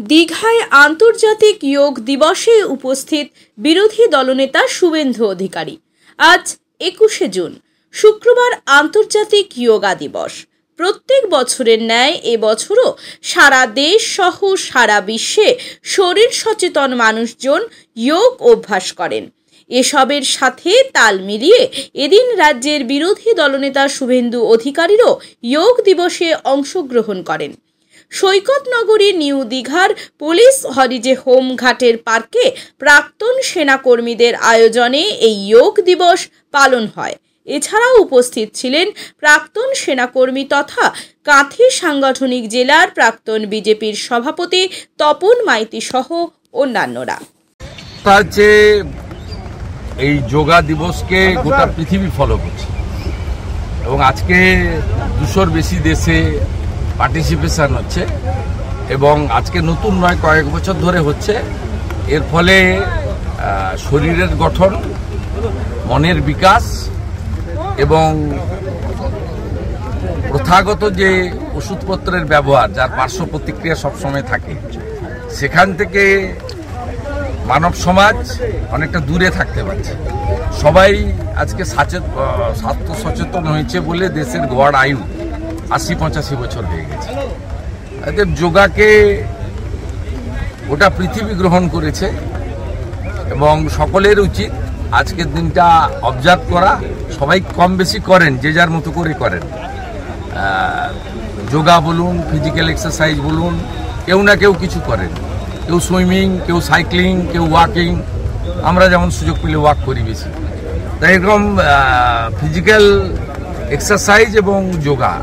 দীঘায় আন্তর্জাতিক যোগ দিবসে উপস্থিত বিরোধী দলনেতা শুভেন্দু অধিকারী। আজ 21শে জুন শুক্রবার আন্তর্জাতিক যোগা দিবস। প্রত্যেক বছরের ন্যায় এবছরও সারা দেশ সহ সারা বিশ্বে শরীর সচেতন মানুষজন যোগ অভ্যাস করেন। এসবের সাথে তাল মিলিয়ে এদিন রাজ্যের বিরোধী দলনেতা শুভেন্দু অধিকারীরও যোগ দিবসে অংশগ্রহণ করেন। সৈকত নগরী নিউ দীঘার পুলিশ হলিডে হোম ঘাটের পার্কে প্রাক্তন সেনাকর্মীদের আয়োজনে এই যোগ দিবস পালন হয়। এছাড়াও উপস্থিত ছিলেন প্রাক্তন সেনাকর্মী তথা কাঁথি সাংগঠনিক জেলার প্রাক্তন বিজেপির সভাপতি তপন মাইতি সহ অন্যান্যরা। এই যোগা দিবসকে গোটা পৃথিবী ফলো করছে এবং আজকে 200-র বেশি দেশে পার্টিসিপেশন হচ্ছে এবং আজকে নতুন নয়, কয়েক বছর ধরে হচ্ছে। এর ফলে শরীরের গঠন, মনের বিকাশ এবং প্রথাগত যে ওষুধপত্রের ব্যবহার, যার পার্শ্ব প্রতিক্রিয়া সবসময় থাকে, সেখান থেকে মানব সমাজ অনেকটা দূরে থাকতে পারছে। সবাই আজকে স্বাস্থ্য সচেতন হয়েছে বলে দেশের গড় আয়ু 80-85 বছর হয়ে গেছে। এতে যোগাকে গোটা পৃথিবী গ্রহণ করেছে এবং সকলের উচিত আজকের দিনটা অবজার্ভ করা। সবাই কম বেশি করেন, যে যার মতো করে করেন। যোগা বলুন, ফিজিক্যাল এক্সারসাইজ বলুন, কেউ না কেউ কিছু করেন। কেউ সুইমিং, কেউ সাইক্লিং, কেউ ওয়াকিং। আমরা যেমন সুযোগ পেলে ওয়াক করি বেশি। তাই এরকম ফিজিক্যাল এক্সারসাইজ এবং যোগা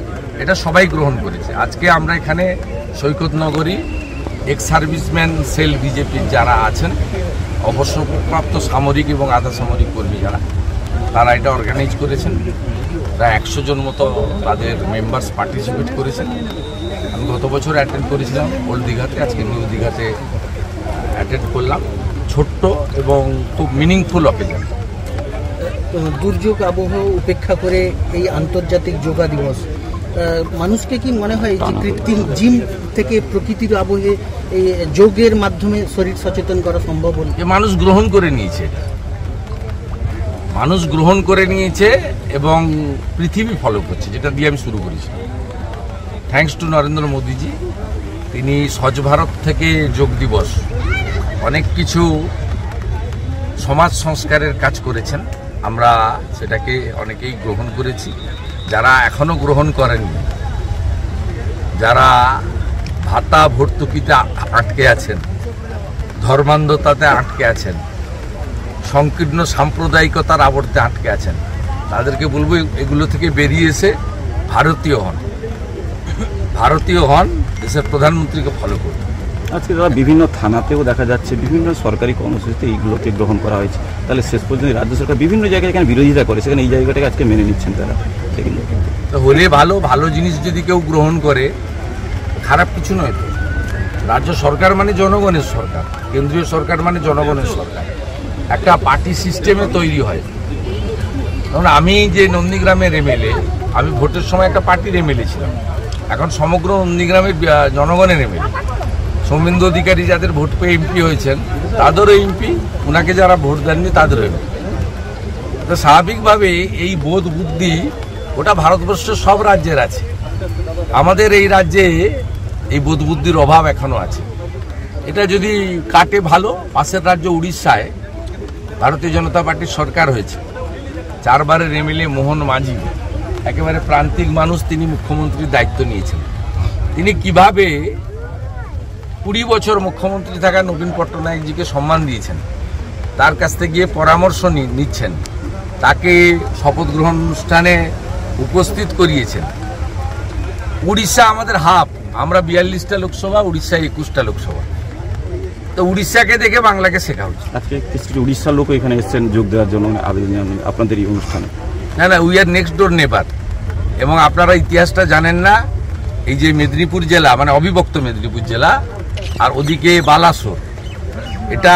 এটা সবাই গ্রহণ করেছে। আজকে আমরা এখানে সৈকত নগরী এক্স সার্ভিসম্যান সেল বিজেপির যারা আছেন, অবসরপ্রাপ্ত সামরিক এবং আধা সামরিক কর্মী যারা, তারা এটা অর্গানাইজ করেছেন। প্রায় 100 জন মতো তাদের মেম্বার্স পার্টিসিপেট করেছেন। আমি গত বছর অ্যাটেন্ড করেছিলাম ওল্ড দীঘাতে, আজকে নিউ দীঘাতে অ্যাটেন্ড করলাম। ছোট্ট এবং খুব মিনিংফুল অকেশন। দুর্যোগ আবহাওয়া উপেক্ষা করে এই আন্তর্জাতিক যোগা দিবস, মানুষকে কি মনে হয় যে কৃত্রিম জিম থেকে প্রকৃতির আবহে এই যোগের মাধ্যমে শরীর সচেতন করা সম্ভব? মানুষ গ্রহণ করে নিয়েছে, মানুষ গ্রহণ করে নিয়েছে এবং পৃথিবী ফলো করছে, যেটা দিয়ে আমি শুরু করেছি। থ্যাঙ্কস টু নরেন্দ্র মোদীজি। তিনি স্বচ্ছ ভারত থেকে যোগ দিবস অনেক কিছু সমাজ সংস্কারের কাজ করেছেন। আমরা সেটাকে অনেকেই গ্রহণ করেছি। যারা এখনো গ্রহণ করেননি, যারা ভাতা ভর্তুকিতে আটকে আছেন, ধর্মান্ধতাতে আটকে আছেন, সংকীর্ণ সাম্প্রদায়িকতার আবর্তে আটকে আছেন, তাদেরকে বলবো এগুলো থেকে বেরিয়ে এসে ভারতীয় হন, ভারতীয় হন, দেশের প্রধানমন্ত্রীকে ফলো করুন। আজকে তারা বিভিন্ন থানাতেও দেখা যাচ্ছে, বিভিন্ন সরকারি কর্মসূচিতে এইগুলোকে গ্রহণ করা হয়েছে। তাহলে শেষ পর্যন্ত রাজ্য সরকার বিভিন্ন জায়গায় এখানে বিরোধিতা করে, সেখানে এই জায়গাটাকে আজকে মেনে নিচ্ছেন তারা। সেগুলো হলে ভালো, ভালো জিনিস যদি কেউ গ্রহণ করে খারাপ কিছু নয় তো। রাজ্য সরকার মানে জনগণের সরকার, কেন্দ্রীয় সরকার মানে জনগণের সরকার। একটা পার্টি সিস্টেমে তৈরি হয়। কারণ আমি যে নন্দীগ্রামের এমএলএ, আমি ভোটের সময় একটা পার্টির এমএলএ ছিলাম, এখন সমগ্র নন্দীগ্রামের জনগণের এমএলএ। শুভেন্দু অধিকারী যাদের ভোট পেয়ে এমপি হয়েছেন তাদেরও এমপি, ওনাকে যারা ভোট দেননি তাদেরও এমপি। তো স্বাভাবিকভাবে এই বোধ বুদ্ধি ওটা ভারতবর্ষের সব রাজ্যের আছে। আমাদের এই রাজ্যে এই বোধ বুদ্ধির অভাব এখনো আছে। এটা যদি কাটে ভালো। পাশের রাজ্য উড়িষ্যায় ভারতীয় জনতা পার্টির সরকার হয়েছে, 4 বারের এমএলএ মোহন মাঝি, একেবারে প্রান্তিক মানুষ, তিনি মুখ্যমন্ত্রীর দায়িত্ব নিয়েছেন। তিনি কিভাবে 20 বছর মুখ্যমন্ত্রী থাকা নবীন পট্টনায়কজিকে সম্মান দিয়েছেন, তার কাছ থেকে গিয়ে পরামর্শ নিচ্ছেন, তাকে শপথ গ্রহণ অনুষ্ঠানে উপস্থিত করিয়েছেন। উড়িষ্যা আমাদের হাফ, আমরা 42টা লোকসভা, উড়িষ্যা 21টা লোকসভা। তো উড়িষ্যাকে দেখে বাংলাকে শেখা হচ্ছে। আজকে কিছু উড়িষ্যার লোক এখানে এসেছেন যোগ দেওয়ার জন্য আবেদন আপনাদের এই অনুষ্ঠানে। না, উই আর নেক্সট ডোর নেবার। এবং আপনারা ইতিহাসটা জানেন না, এই যে মেদিনীপুর জেলা, মানে অবিভক্ত মেদিনীপুর জেলা, আর ওদিকে বালাসোর, এটা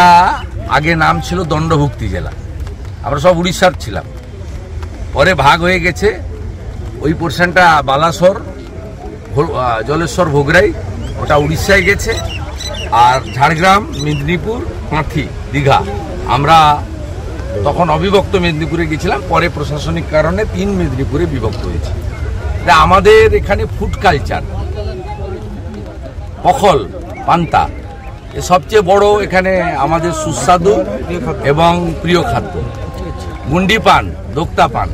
আগে নাম ছিল দণ্ডভুক্তি জেলা। আমরা সব উড়িষ্যার ছিলাম, পরে ভাগ হয়ে গেছে। ওই পোর্শনটা বালাসোর, জলেশ্বর, ভোগরাই, ওটা উড়িষ্যায় গেছে। আর ঝাড়গ্রাম, মেদিনীপুর, কাঁথি, দীঘা, আমরা তখন অবিভক্ত মেদিনীপুরে গেছিলাম, পরে প্রশাসনিক কারণে 3 মেদিনীপুরে বিভক্ত হয়েছে। আমাদের এখানে ফুড কালচার, পখল, পান্তা সবচেয়ে বড় এখানে আমাদের সুস্বাদু এবং প্রিয় খাদ্য। গুন্ডি পান, দোক্তা পান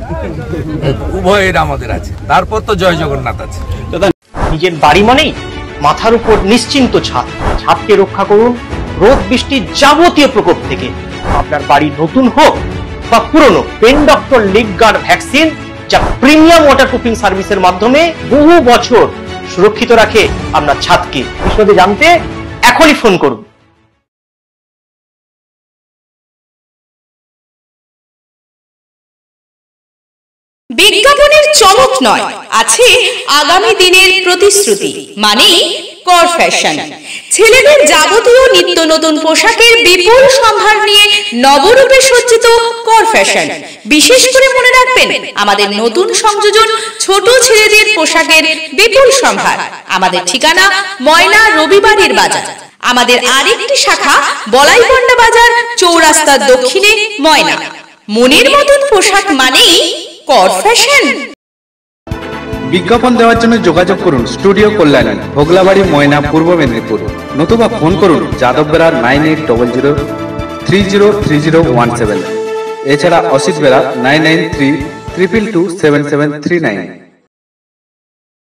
উভয়ের আমাদের আছে। তারপর তো জয় জগন্নাথ আছে। নিজের বাড়ি মানেই মাথার উপর নিশ্চিন্ত ছাদ। ছাদকে রক্ষা করুন রোদ বৃষ্টির যাবতীয় প্রকোপ থেকে। আপনার বাড়ি নতুন হোক বা পুরনো, pen doctor leak guard vaccine, যা প্রিমিয়াম ওয়াটারপ্রুফিং সার্ভিসের মাধ্যমে বহু বছর সুরক্ষিত রাখে আপনার ছাদকে। বিশদে জানতে এখনই ফোন করুন। বিজ্ঞাপনের চমক নয়, আছে আগামী দিনের প্রতিশ্রুতি, মানে কর ফ্যাশন। ছেলেদের যাবতীয় নিত্য নতুন পোশাকের বিপুল সম্ভার নিয়ে নবরূপে সজ্জিত কর ফ্যাশন। বিশেষ করে মনে রাখবেন, আমাদের নতুন সংযোজন ছোট ছেলেদের পোশাকের বিপুল সম্ভার। আমাদের ঠিকানা ময়না রবিবারের বাজার। আমাদের আরেকটি শাখা বলাইপন্ডা বাজার, চৌরাস্তার দক্ষিণে ময়না। মনের মতন পোশাক মানেই কর ফ্যাশন। বিজ্ঞাপন দেওয়ার জন্য যোগাযোগ করুন স্টুডিও কল্যাণী, ভোগলাবাড়ি, ময়না, পূর্ব মেদিনীপুর। নতুবা ফোন করুন যাদব বেড়া 9800303017। এছাড়া অসিত বেড়া 9932227739।